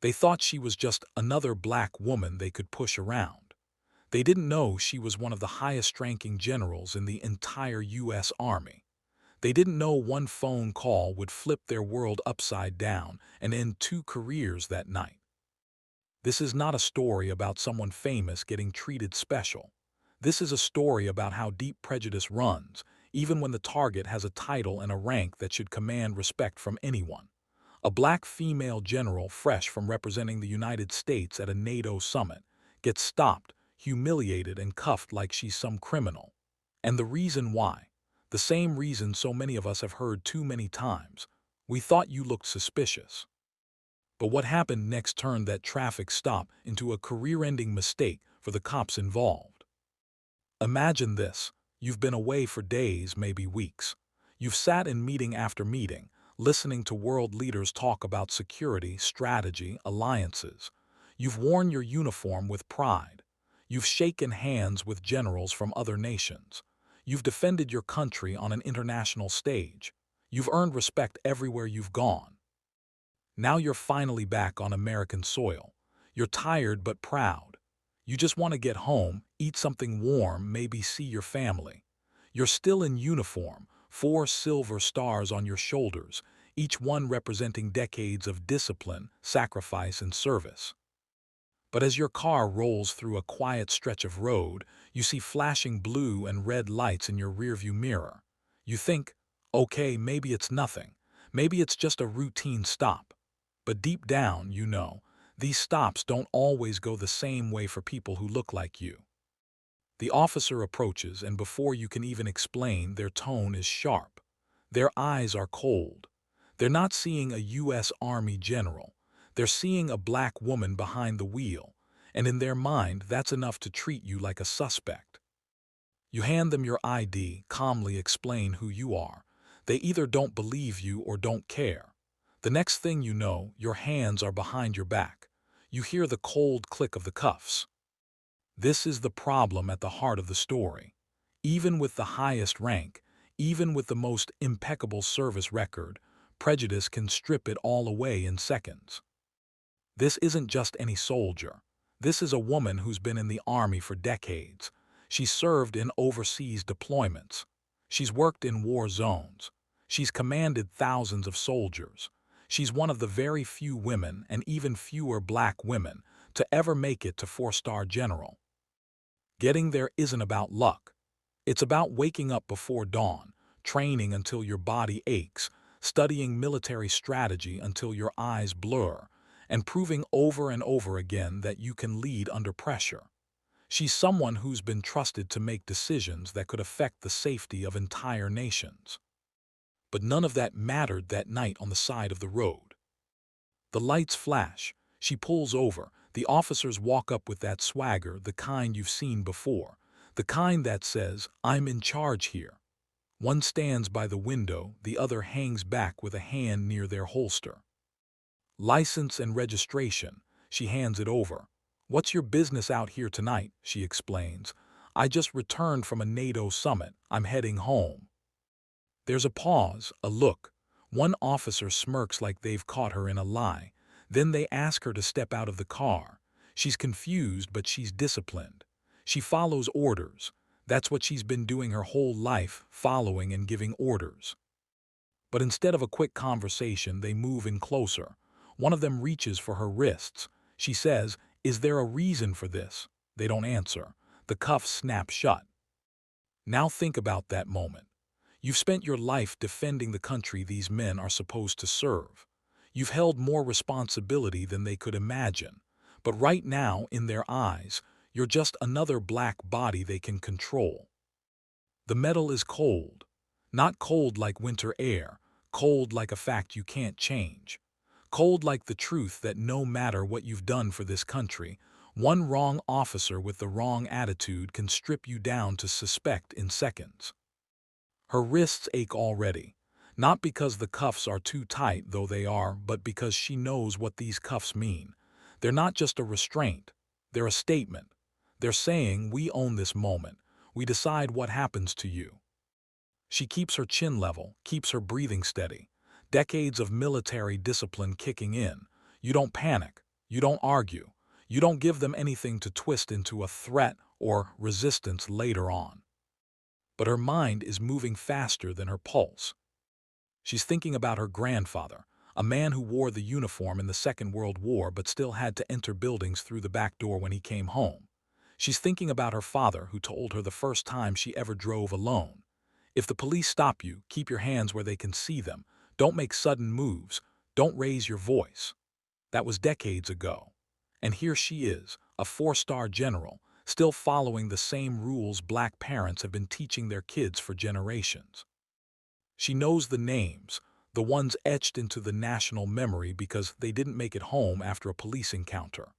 They thought she was just another black woman they could push around. They didn't know she was one of the highest-ranking generals in the entire U.S. Army. They didn't know one phone call would flip their world upside down and end 2 careers that night. This is not a story about someone famous getting treated special. This is a story about how deep prejudice runs, even when the target has a title and a rank that should command respect from anyone. A black female general fresh from representing the United States at a NATO summit gets stopped, humiliated, and cuffed like she's some criminal. And the reason why? The same reason so many of us have heard too many times. We thought you looked suspicious. But what happened next turned that traffic stop into a career-ending mistake for the cops involved. Imagine this. You've been away for days, maybe weeks. You've sat in meeting after meeting, listening to world leaders talk about security, strategy, alliances. You've worn your uniform with pride. You've shaken hands with generals from other nations. You've defended your country on an international stage. You've earned respect everywhere you've gone. Now you're finally back on American soil. You're tired but proud. You just want to get home, eat something warm, maybe see your family. You're still in uniform, 4 silver stars on your shoulders, each one representing decades of discipline, sacrifice, and service. But as your car rolls through a quiet stretch of road, you see flashing blue and red lights in your rearview mirror. You think, okay, maybe it's nothing. Maybe it's just a routine stop. But deep down, you know, these stops don't always go the same way for people who look like you. The officer approaches, and before you can even explain, their tone is sharp. Their eyes are cold. They're not seeing a U.S. Army general. They're seeing a black woman behind the wheel, and in their mind, that's enough to treat you like a suspect. You hand them your ID, calmly explain who you are. They either don't believe you or don't care. The next thing you know, your hands are behind your back. You hear the cold click of the cuffs. This is the problem at the heart of the story. Even with the highest rank, even with the most impeccable service record, prejudice can strip it all away in seconds. This isn't just any soldier. This is a woman who's been in the Army for decades. She's served in overseas deployments. She's worked in war zones. She's commanded thousands of soldiers. She's one of the very few women, and even fewer black women, to ever make it to 4-star general. Getting there isn't about luck. It's about waking up before dawn, training until your body aches, studying military strategy until your eyes blur, and proving over and over again that you can lead under pressure. She's someone who's been trusted to make decisions that could affect the safety of entire nations. But none of that mattered that night on the side of the road. The lights flash. She pulls over. The officers walk up with that swagger, the kind you've seen before, the kind that says, "I'm in charge here." One stands by the window, the other hangs back with a hand near their holster. "License and registration." She hands it over. "What's your business out here tonight?" she explains. "I just returned from a NATO summit. I'm heading home." There's a pause, a look. One officer smirks like they've caught her in a lie. Then they ask her to step out of the car. She's confused, but she's disciplined. She follows orders. That's what she's been doing her whole life, following and giving orders. But instead of a quick conversation, they move in closer. One of them reaches for her wrists. She says, "Is there a reason for this?" They don't answer. The cuffs snap shut. Now think about that moment. You've spent your life defending the country these men are supposed to serve. You've held more responsibility than they could imagine. But right now, in their eyes, you're just another black body they can control. The metal is cold. Not cold like winter air, cold like a fact you can't change. Cold like the truth that no matter what you've done for this country, one wrong officer with the wrong attitude can strip you down to suspect in seconds. Her wrists ache already. Not because the cuffs are too tight, though they are, but because she knows what these cuffs mean. They're not just a restraint. They're a statement. They're saying, "We own this moment. We decide what happens to you." She keeps her chin level, keeps her breathing steady. Decades of military discipline kicking in. You don't panic. You don't argue. You don't give them anything to twist into a threat or resistance later on. But her mind is moving faster than her pulse. She's thinking about her grandfather, a man who wore the uniform in the Second World War but still had to enter buildings through the back door when he came home. She's thinking about her father who told her the first time she ever drove alone. If the police stop you, keep your hands where they can see them. Don't make sudden moves. Don't raise your voice. That was decades ago. And here she is, a four-star general, still following the same rules black parents have been teaching their kids for generations. She knows the names, the ones etched into the national memory because they didn't make it home after a police encounter.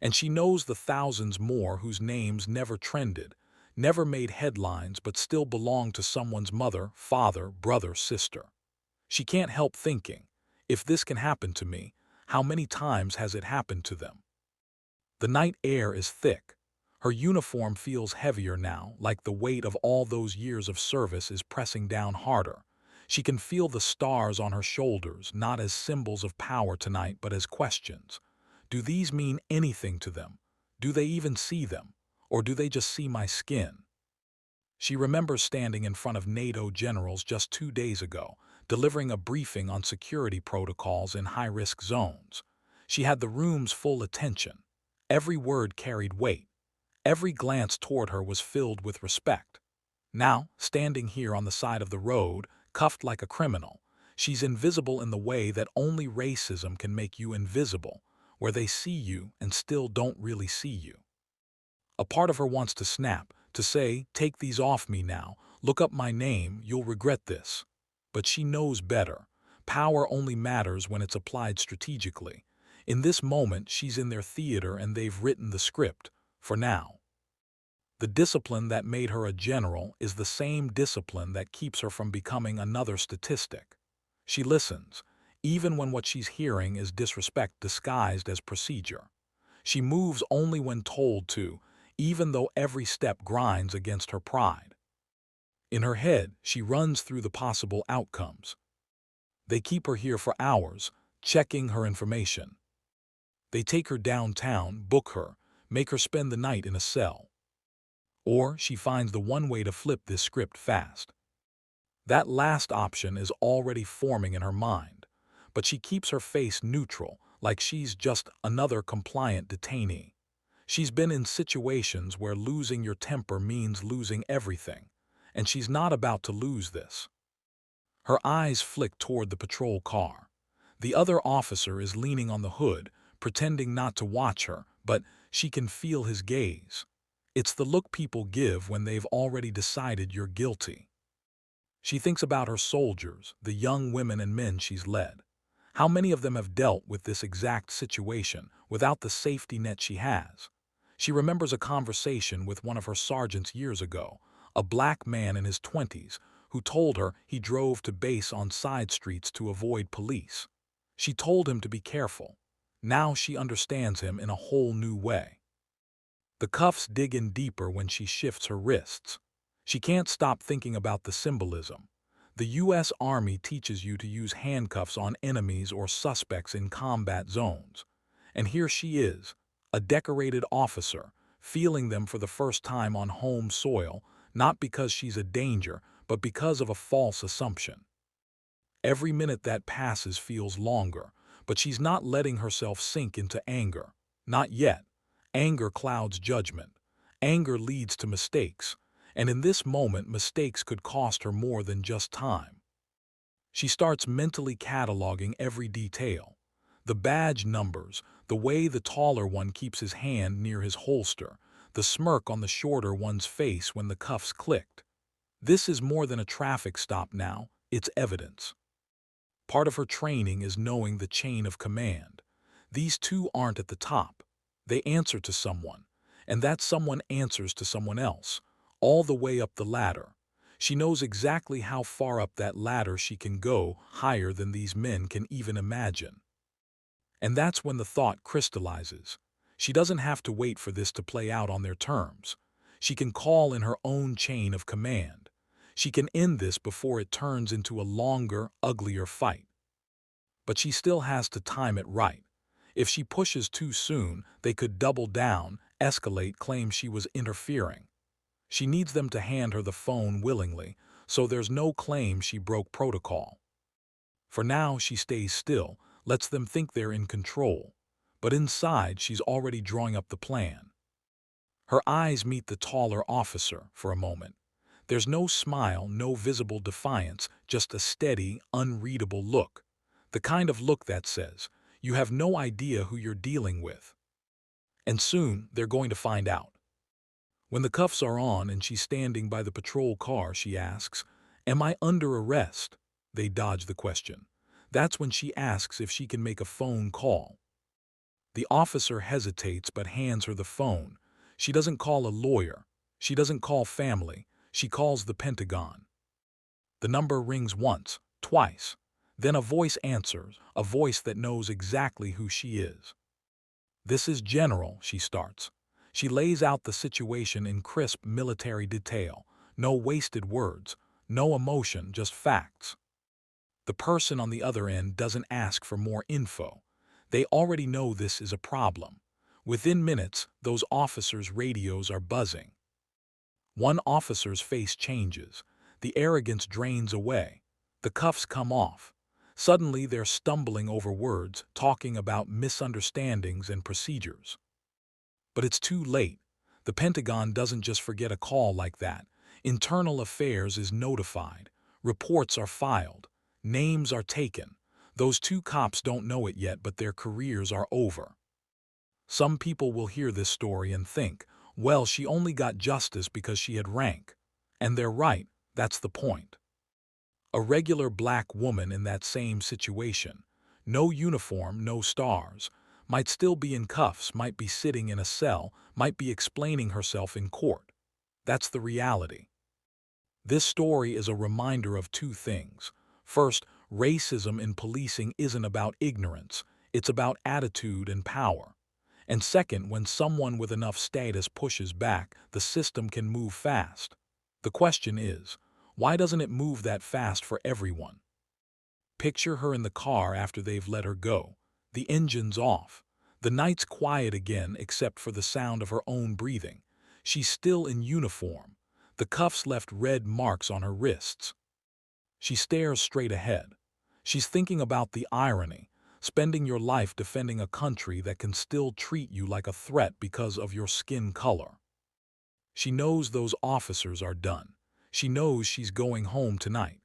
And she knows the thousands more whose names never trended, never made headlines but still belong to someone's mother, father, brother, sister. She can't help thinking, if this can happen to me, how many times has it happened to them? The night air is thick. Her uniform feels heavier now, like the weight of all those years of service is pressing down harder. She can feel the stars on her shoulders, not as symbols of power tonight, but as questions. Do these mean anything to them? Do they even see them? Or do they just see my skin? She remembers standing in front of NATO generals just 2 days ago, delivering a briefing on security protocols in high-risk zones. She had the room's full attention. Every word carried weight. Every glance toward her was filled with respect. Now, standing here on the side of the road, cuffed like a criminal, she's invisible in the way that only racism can make you invisible, where they see you and still don't really see you. A part of her wants to snap, to say, take these off me now, look up my name, you'll regret this. But she knows better. Power only matters when it's applied strategically. In this moment, she's in their theater and they've written the script, for now. The discipline that made her a general is the same discipline that keeps her from becoming another statistic. She listens, even when what she's hearing is disrespect disguised as procedure. She moves only when told to, even though every step grinds against her pride. In her head, she runs through the possible outcomes. They keep her here for hours, checking her information. They take her downtown, book her, make her spend the night in a cell. Or she finds the one way to flip this script fast. That last option is already forming in her mind, but she keeps her face neutral, like she's just another compliant detainee. She's been in situations where losing your temper means losing everything, and she's not about to lose this. Her eyes flick toward the patrol car. The other officer is leaning on the hood, pretending not to watch her, but she can feel his gaze. It's the look people give when they've already decided you're guilty. She thinks about her soldiers, the young women and men she's led. How many of them have dealt with this exact situation without the safety net she has? She remembers a conversation with one of her sergeants years ago, a black man in his 20s, who told her he drove to base on side streets to avoid police. She told him to be careful. Now she understands him in a whole new way. The cuffs dig in deeper when she shifts her wrists. She can't stop thinking about the symbolism. The U.S. Army teaches you to use handcuffs on enemies or suspects in combat zones. And here she is, a decorated officer, feeling them for the first time on home soil, not because she's a danger, but because of a false assumption. Every minute that passes feels longer, but she's not letting herself sink into anger. Not yet. Anger clouds judgment. Anger leads to mistakes. And in this moment, mistakes could cost her more than just time. She starts mentally cataloging every detail. The badge numbers, the way the taller one keeps his hand near his holster, the smirk on the shorter one's face when the cuffs clicked. This is more than a traffic stop now, it's evidence. Part of her training is knowing the chain of command. These two aren't at the top. They answer to someone, and that someone answers to someone else, all the way up the ladder. She knows exactly how far up that ladder she can go, higher than these men can even imagine. And that's when the thought crystallizes. She doesn't have to wait for this to play out on their terms. She can call in her own chain of command. She can end this before it turns into a longer, uglier fight. But she still has to time it right. If she pushes too soon, they could double down, escalate, claim she was interfering. She needs them to hand her the phone willingly, so there's no claim she broke protocol. For now, she stays still, lets them think they're in control. But inside, she's already drawing up the plan. Her eyes meet the taller officer for a moment. There's no smile, no visible defiance, just a steady, unreadable look. The kind of look that says, you have no idea who you're dealing with. And soon, they're going to find out. When the cuffs are on and she's standing by the patrol car, she asks, "Am I under arrest?" They dodge the question. That's when she asks if she can make a phone call. The officer hesitates but hands her the phone. She doesn't call a lawyer. She doesn't call family. She calls the Pentagon. The number rings once, twice. Then a voice answers, a voice that knows exactly who she is. "This is General," she starts. She lays out the situation in crisp military detail. No wasted words, no emotion, just facts. The person on the other end doesn't ask for more info. They already know this is a problem. Within minutes, those officers' radios are buzzing. One officer's face changes. The arrogance drains away. The cuffs come off. Suddenly, they're stumbling over words, talking about misunderstandings and procedures. But it's too late. The Pentagon doesn't just forget a call like that. Internal Affairs is notified. Reports are filed. Names are taken. Those two cops don't know it yet, but their careers are over. Some people will hear this story and think, well, she only got justice because she had rank. And they're right, that's the point. A regular black woman in that same situation, no uniform, no stars, might still be in cuffs, might be sitting in a cell, might be explaining herself in court. That's the reality. This story is a reminder of two things. First, racism in policing isn't about ignorance, it's about attitude and power. And second, when someone with enough status pushes back, the system can move fast. The question is, why doesn't it move that fast for everyone? Picture her in the car after they've let her go. The engine's off. The night's quiet again except for the sound of her own breathing. She's still in uniform. The cuffs left red marks on her wrists. She stares straight ahead. She's thinking about the irony, spending your life defending a country that can still treat you like a threat because of your skin color. She knows those officers are done. She knows she's going home tonight.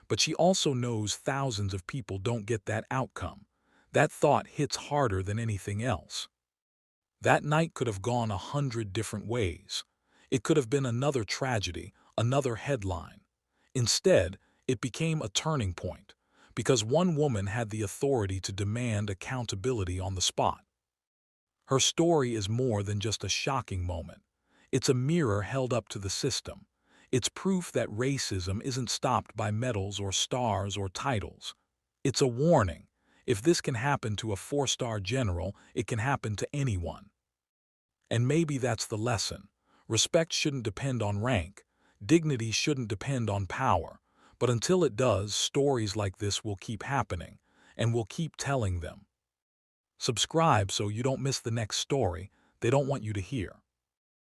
But she also knows thousands of people don't get that outcome. That thought hits harder than anything else. That night could have gone 100 different ways. It could have been another tragedy, another headline. Instead, it became a turning point, because one woman had the authority to demand accountability on the spot. Her story is more than just a shocking moment. It's a mirror held up to the system. It's proof that racism isn't stopped by medals or stars or titles. It's a warning. If this can happen to a four-star general, it can happen to anyone. And maybe that's the lesson. Respect shouldn't depend on rank. Dignity shouldn't depend on power. But until it does, stories like this will keep happening, and we'll keep telling them. Subscribe so you don't miss the next story they don't want you to hear.